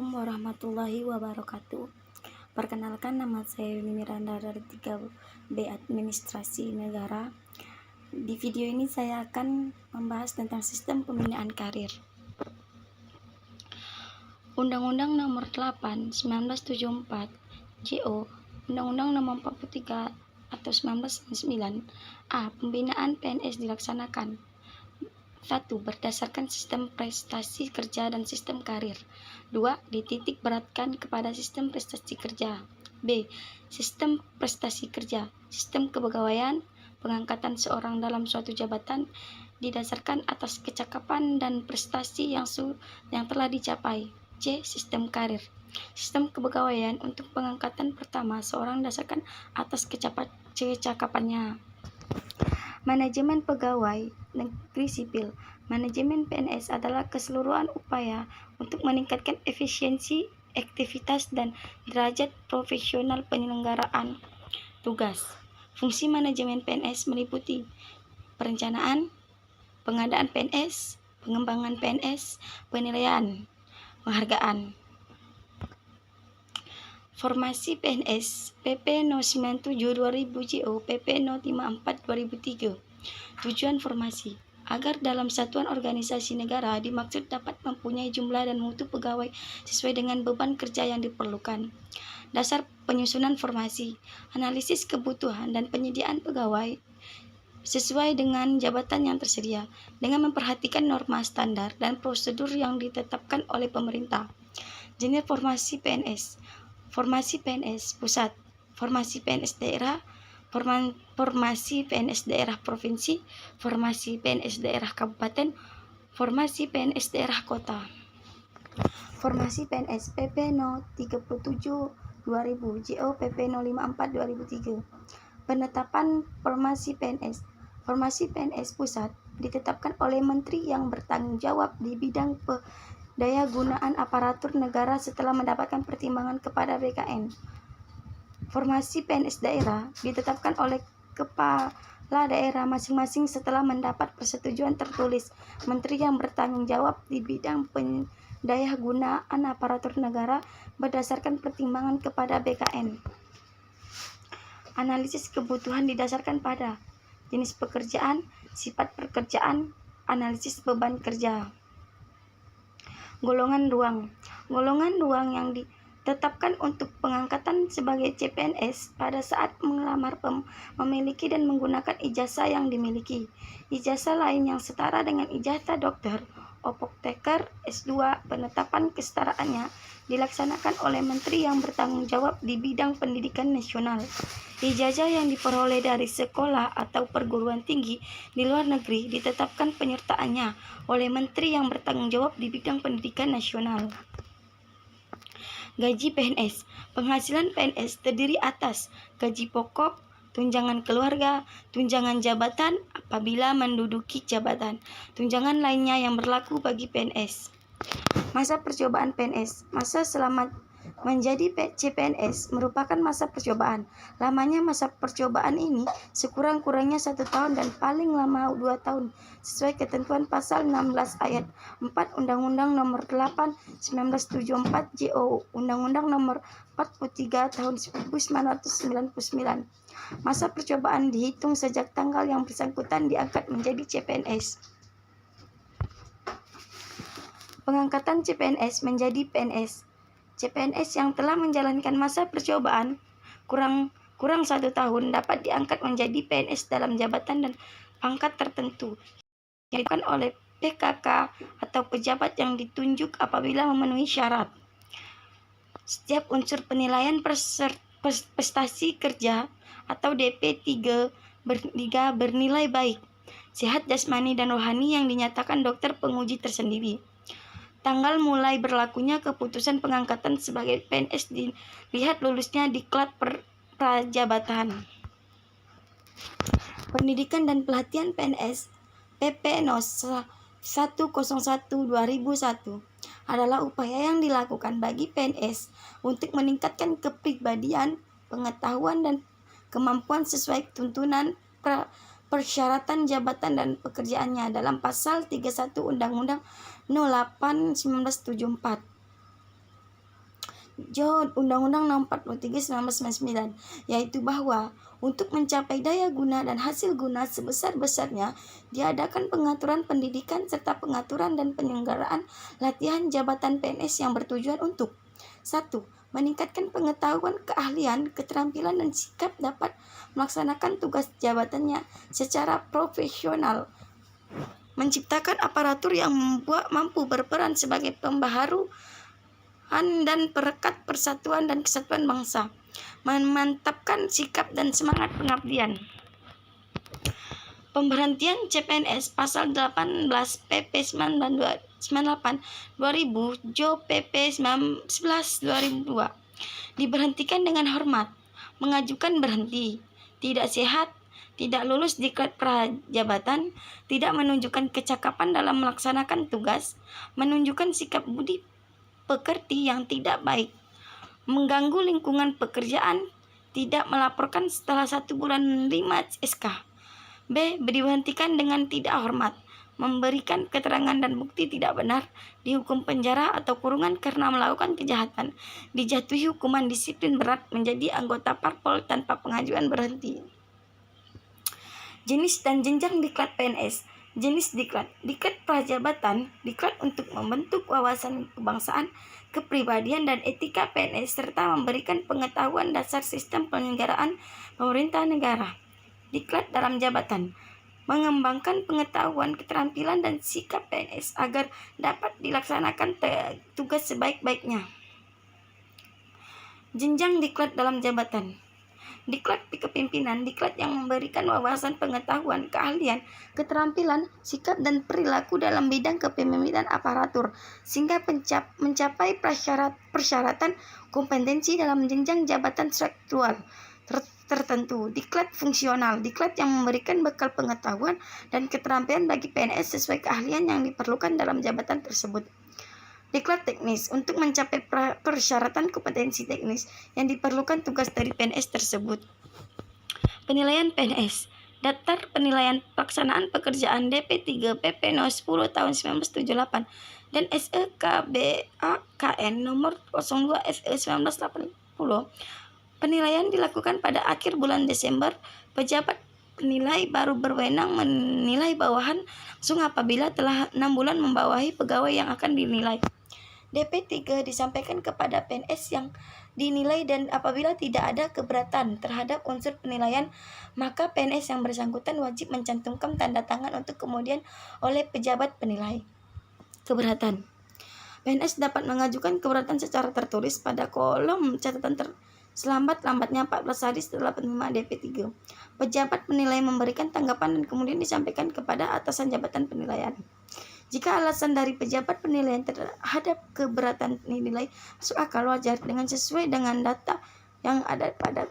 Assalamualaikum warahmatullahi wabarakatuh. Perkenalkan, nama saya Yuni Miranda dari 3B Administrasi Negara. Di video ini saya akan membahas tentang sistem pembinaan karir. Undang-Undang Nomor 8 1974 JO, Undang-Undang Nomor 43 atau 1999 A. Pembinaan PNS dilaksanakan 1. Berdasarkan sistem prestasi kerja dan sistem karir. 2. Dititik beratkan kepada sistem prestasi kerja. B. Sistem prestasi kerja. Sistem kepegawaian, pengangkatan seorang dalam suatu jabatan didasarkan atas kecakapan dan prestasi yang telah dicapai. C. Sistem karir. Sistem kepegawaian untuk pengangkatan pertama seorang didasarkan atas kecakapannya. Manajemen pegawai negeri sipil. Manajemen PNS adalah keseluruhan upaya untuk meningkatkan efisiensi, aktivitas, dan derajat profesional penyelenggaraan tugas. Fungsi manajemen PNS meliputi perencanaan, pengadaan PNS, pengembangan PNS, penilaian, penghargaan. Formasi PNS PP No. 97 2000 JO PP No. 54 2003. Tujuan formasi agar dalam satuan organisasi negara dimaksud dapat mempunyai jumlah dan mutu pegawai sesuai dengan beban kerja yang diperlukan. Dasar penyusunan formasi, analisis kebutuhan dan penyediaan pegawai sesuai dengan jabatan yang tersedia dengan memperhatikan norma standar dan prosedur yang ditetapkan oleh pemerintah. Jenis formasi PNS. Formasi PNS pusat, formasi PNS daerah, formasi PNS daerah provinsi, formasi PNS daerah kabupaten, formasi PNS daerah kota. Formasi PNS PP No. 37 2000 JO PP No. 54 2003. Penetapan formasi PNS. Formasi PNS pusat ditetapkan oleh Menteri yang bertanggung jawab di bidang daya gunaan aparatur negara setelah mendapatkan pertimbangan kepada BKN. Formasi PNS daerah ditetapkan oleh kepala daerah masing-masing setelah mendapat persetujuan tertulis Menteri yang bertanggung jawab di bidang daya gunaan aparatur negara berdasarkan pertimbangan kepada BKN. Analisis kebutuhan didasarkan pada jenis pekerjaan, sifat pekerjaan, analisis beban kerja. Golongan ruang. Golongan ruang yang ditetapkan untuk pengangkatan sebagai CPNS pada saat melamar memiliki dan menggunakan ijazah yang dimiliki. Ijazah lain yang setara dengan ijazah dokter, apoteker, S2, penetapan kesetaraannya dilaksanakan oleh Menteri yang bertanggung jawab di bidang pendidikan nasional. Ijazah yang diperoleh dari sekolah atau perguruan tinggi di luar negeri ditetapkan penyertaannya oleh Menteri yang bertanggung jawab di bidang pendidikan nasional. Gaji PNS. Penghasilan PNS terdiri atas gaji pokok, tunjangan keluarga, tunjangan jabatan apabila menduduki jabatan, tunjangan lainnya yang berlaku bagi PNS. Masa percobaan PNS. Masa selama menjadi CPNS merupakan masa percobaan. Lamanya masa percobaan ini sekurang-kurangnya 1 tahun dan paling lama 2 tahun sesuai ketentuan pasal 16 ayat 4 Undang-Undang Nomor 8 1974 JO, Undang-Undang Nomor 43 tahun 1999. Masa percobaan dihitung sejak tanggal yang bersangkutan diangkat menjadi CPNS. Pengangkatan CPNS menjadi PNS. CPNS yang telah menjalankan masa percobaan kurang 1 tahun dapat diangkat menjadi PNS dalam jabatan dan pangkat tertentu yang dilakukan oleh PKK atau pejabat yang ditunjuk apabila memenuhi syarat. Setiap unsur penilaian prestasi kerja atau DP3 bernilai baik, sehat jasmani dan rohani yang dinyatakan dokter penguji tersendiri. Tanggal mulai berlakunya keputusan pengangkatan sebagai PNS dilihat lulusnya diklat prajabatan. Pendidikan dan pelatihan PNS PP No. 101 2001 adalah upaya yang dilakukan bagi PNS untuk meningkatkan kepribadian, pengetahuan dan kemampuan sesuai tuntunan persyaratan jabatan dan pekerjaannya dalam pasal 31 Undang-Undang No. 8 1974. Undang-Undang No. 43 1999, yaitu bahwa untuk mencapai daya guna dan hasil guna sebesar-besarnya, diadakan pengaturan pendidikan serta pengaturan dan penyelenggaraan latihan jabatan PNS yang bertujuan untuk 1. Meningkatkan pengetahuan, keahlian, keterampilan, dan sikap dapat melaksanakan tugas jabatannya secara profesional. Menciptakan aparatur yang mampu berperan sebagai pembaharu dan perekat persatuan dan kesatuan bangsa, memantapkan sikap dan semangat pengabdian. Pemberhentian CPNS pasal 18 PP 98 2000 Jo PP 11 2002 diberhentikan dengan hormat, mengajukan berhenti, tidak sehat, tidak lulus diklat prajabatan, tidak menunjukkan kecakapan dalam melaksanakan tugas, menunjukkan sikap budi pekerti yang tidak baik, mengganggu lingkungan pekerjaan, tidak melaporkan setelah 1 bulan 5 SK. B. Diberhentikan dengan tidak hormat, memberikan keterangan dan bukti tidak benar, dihukum penjara atau kurungan karena melakukan kejahatan, dijatuhi hukuman disiplin berat, menjadi anggota parpol tanpa pengajuan berhenti. Jenis dan jenjang diklat PNS. Jenis diklat: diklat prajabatan, diklat untuk membentuk wawasan kebangsaan, kepribadian, dan etika PNS serta memberikan pengetahuan dasar sistem penyelenggaraan pemerintah negara. Diklat dalam jabatan: mengembangkan pengetahuan, keterampilan, dan sikap PNS agar dapat dilaksanakan tugas sebaik-baiknya. Jenjang diklat dalam jabatan. Diklat kepemimpinan, diklat yang memberikan wawasan pengetahuan, keahlian, keterampilan, sikap, dan perilaku dalam bidang kepemimpinan aparatur, sehingga mencapai persyaratan kompetensi dalam jenjang jabatan struktural tertentu. Diklat fungsional, diklat yang memberikan bekal pengetahuan dan keterampilan bagi PNS sesuai keahlian yang diperlukan dalam jabatan tersebut. Diklat teknis, untuk mencapai persyaratan kompetensi teknis yang diperlukan tugas dari PNS tersebut. Penilaian PNS. Daftar penilaian pelaksanaan pekerjaan DP3 PP No. 10 tahun 1978 dan SEKBAKN nomor 02 FE 1980. Penilaian dilakukan pada akhir bulan Desember. Pejabat penilai baru berwenang menilai bawahan langsung apabila telah 6 bulan membawahi pegawai yang akan dinilai. DP3 disampaikan kepada PNS yang dinilai, dan apabila tidak ada keberatan terhadap unsur penilaian, maka PNS yang bersangkutan wajib mencantumkan tanda tangan untuk kemudian oleh pejabat penilai. Keberatan. PNS dapat mengajukan keberatan secara tertulis pada kolom catatan selambat-lambatnya 14 hari setelah penerimaan DP3. Pejabat penilai memberikan tanggapan dan kemudian disampaikan kepada atasan jabatan penilaian. Jika alasan dari pejabat penilaian terhadap keberatan nilai masuk akal, wajar, dengan sesuai dengan data yang ada pada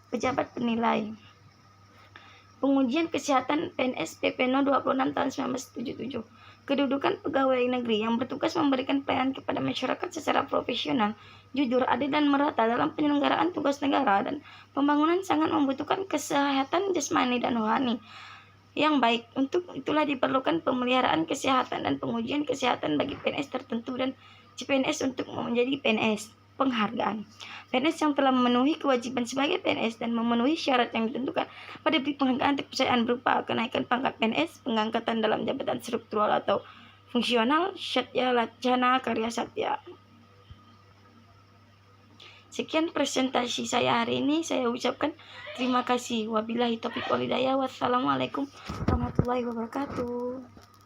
pejabat penilai. Pengujian kesehatan PNS PP No. 26 tahun 1977. Kedudukan pegawai negeri yang bertugas memberikan pelayanan kepada masyarakat secara profesional, jujur, adil, dan merata dalam penyelenggaraan tugas negara dan pembangunan sangat membutuhkan kesehatan jasmani dan rohani yang baik. Untuk itulah diperlukan pemeliharaan kesehatan dan pengujian kesehatan bagi PNS tertentu dan CPNS untuk menjadi PNS. Penghargaan. PNS yang telah memenuhi kewajiban sebagai PNS dan memenuhi syarat yang ditentukan pada penghargaan kepercayaan berupa kenaikan pangkat PNS, pengangkatan dalam jabatan struktural atau fungsional, Satya Laksana Karya Satya. Sekian presentasi saya hari ini. Saya ucapkan terima kasih. Wabillahi taufiq wal hidayah. Wassalamualaikum warahmatullahi wabarakatuh.